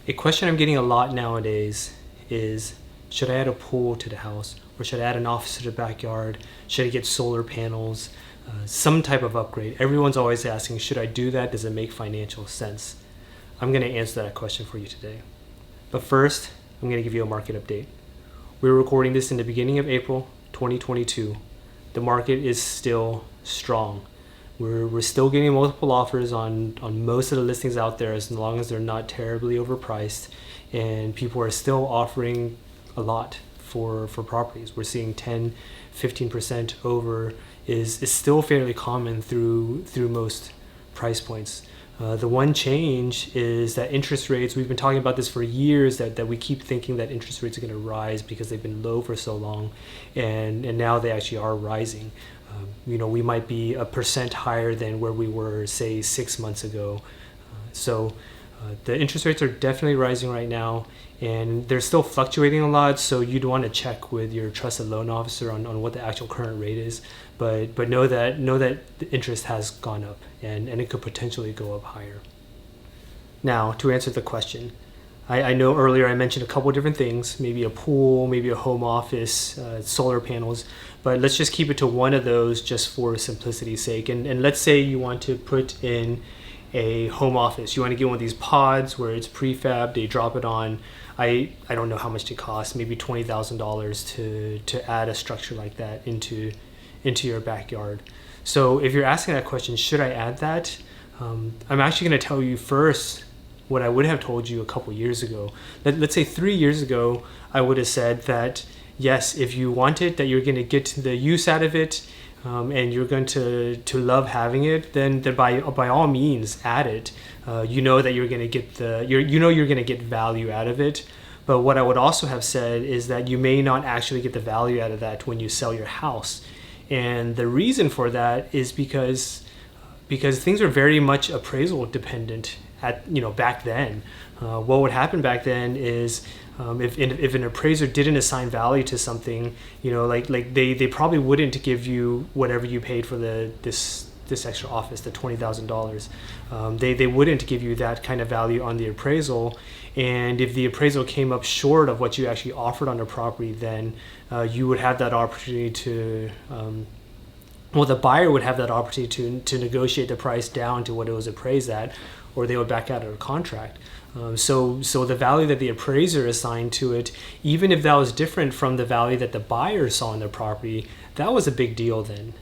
A question I'm getting a lot nowadays is, should I add a pool to the house? Or should I add an office to the backyard? Should I get solar panels? Some type of upgrade. Everyone's always asking, should I do that? Does it make financial sense? I'm going to answer that question for you today. But first, I'm going to give you a market update. We're recording this in the beginning of April 2022. The market is still strong. We're still getting multiple offers on most of the listings out there, as long as they're not terribly overpriced, and people are still offering a lot for properties. We're seeing 10-15% over is still fairly common through most price points. The one change is that interest rates, we've been talking about this for years, that we keep thinking that interest rates are going to rise because they've been low for so long, and now they actually are rising. We might be 1% higher than where we were, say, 6 months ago. So the interest rates are definitely rising right now, and they're still fluctuating a lot, so you'd want to check with your trusted loan officer on what the actual current rate is. But know that the interest has gone up, and it could potentially go up higher. Now, to answer the question, I know earlier I mentioned a couple different things, maybe a pool, maybe a home office, solar panels, but let's just keep it to one of those just for simplicity's sake. And let's say you want to put in a home office. You want to get one of these pods where it's prefab, they drop it on. I don't know how much they cost, maybe $20,000 to add a structure like that into your backyard. So if you're asking that question, should I add that? I'm actually going to tell you first what I would have told you a couple years ago. Let's say 3 years ago, I would have said that yes, if you want it, that you're going to get the use out of it, and you're going to love having it, then by all means add it. You know that you're going to get you're going to get value out of it. But what I would also have said is that you may not actually get the value out of that when you sell your house. And the reason for that is because things are very much appraisal dependent back then. What would happen back then is if an appraiser didn't assign value to something, like they probably wouldn't give you whatever you paid for this extra office, the $20,000. They wouldn't give you that kind of value on the appraisal. And if the appraisal came up short of what you actually offered on the property, then you would have that opportunity to the buyer would have that opportunity to negotiate the price down to what it was appraised at, or they would back out of a contract. So the value that the appraiser assigned to it, even if that was different from the value that the buyer saw in the property, that was a big deal then.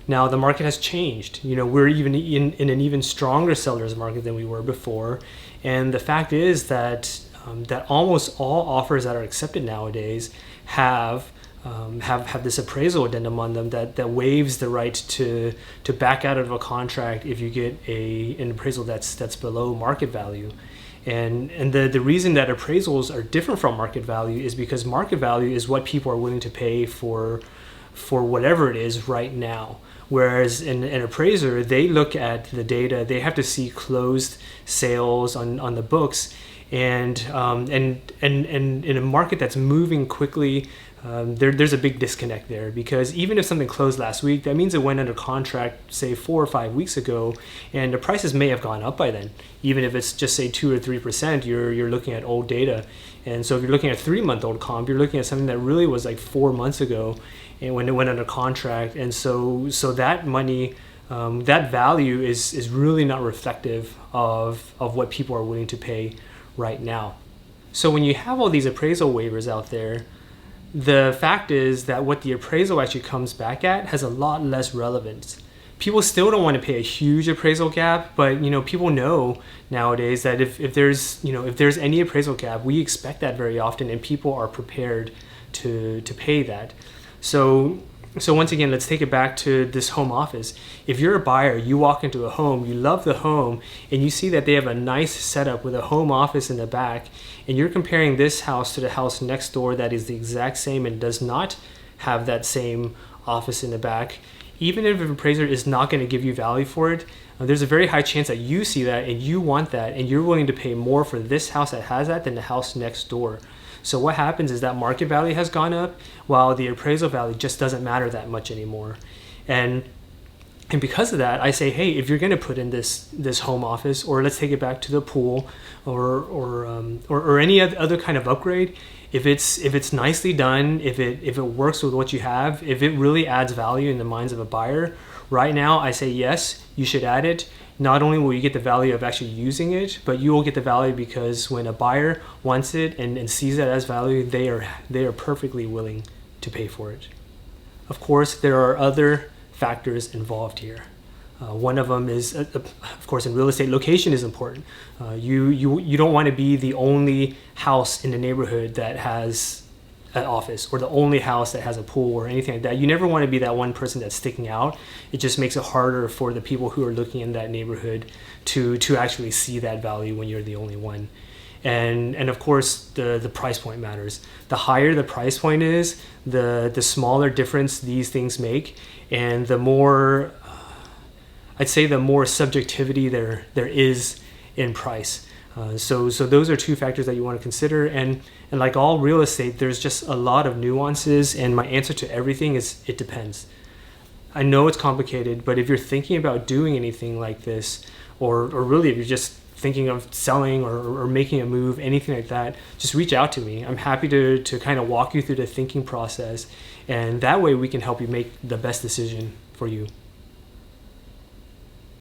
Now the market has changed. We're even in an even stronger seller's market than we were before, and the fact is that almost all offers that are accepted nowadays have this appraisal addendum on them that waives the right to back out of a contract if you get an appraisal that's below market value. And the reason that appraisals are different from market value is because market value is what people are willing to pay for whatever it is right now. Whereas an appraiser, they look at the data, they have to see closed sales on the books, and in a market that's moving quickly, there's a big disconnect there, because even if something closed last week, that means it went under contract, say 4 or 5 weeks ago, and the prices may have gone up by then. Even if it's just say 2 or 3%, you're looking at old data. And so if you're looking at 3-month-old comp, you're looking at something that really was like 4 months ago, and when it went under contract. And so that money, that value is really not reflective of what people are willing to pay right now. So when you have all these appraisal waivers out there, the fact is that what the appraisal actually comes back at has a lot less relevance. People still don't want to pay a huge appraisal gap, but people know nowadays that if there's any appraisal gap, we expect that very often, and people are prepared to pay that. So once again, let's take it back to this home office. If you're a buyer, you walk into a home, you love the home, and you see that they have a nice setup with a home office in the back, and you're comparing this house to the house next door that is the exact same and does not have that same office in the back, even if an appraiser is not going to give you value for it, there's a very high chance that you see that and you want that, and you're willing to pay more for this house that has that than the house next door. So what happens is that market value has gone up while the appraisal value just doesn't matter that much anymore. And And because of that, I say, hey, if you're going to put in this home office, or let's take it back to the pool, or any other kind of upgrade, if it's nicely done, if it works with what you have, if it really adds value in the minds of a buyer, right now I say yes, you should add it. Not only will you get the value of actually using it, but you will get the value because when a buyer wants it and sees that as value, they are perfectly willing to pay for it. Of course, there are other factors involved here. One of them is, of course, in real estate, location is important. You don't want to be the only house in the neighborhood that has an office, or the only house that has a pool, or anything like that. You never want to be that one person that's sticking out. It just makes it harder for the people who are looking in that neighborhood to actually see that value when you're the only one. And of course, the price point matters. The higher the price point is, the smaller difference these things make, and the more, I'd say, the more subjectivity there is in price. So those are two factors that you want to consider. And like all real estate, there's just a lot of nuances, and my answer to everything is it depends. I know it's complicated, but if you're thinking about doing anything like this, or really if you're just thinking of selling or making a move, anything like that, just reach out to me. I'm happy to kind of walk you through the thinking process, and that way we can help you make the best decision for you.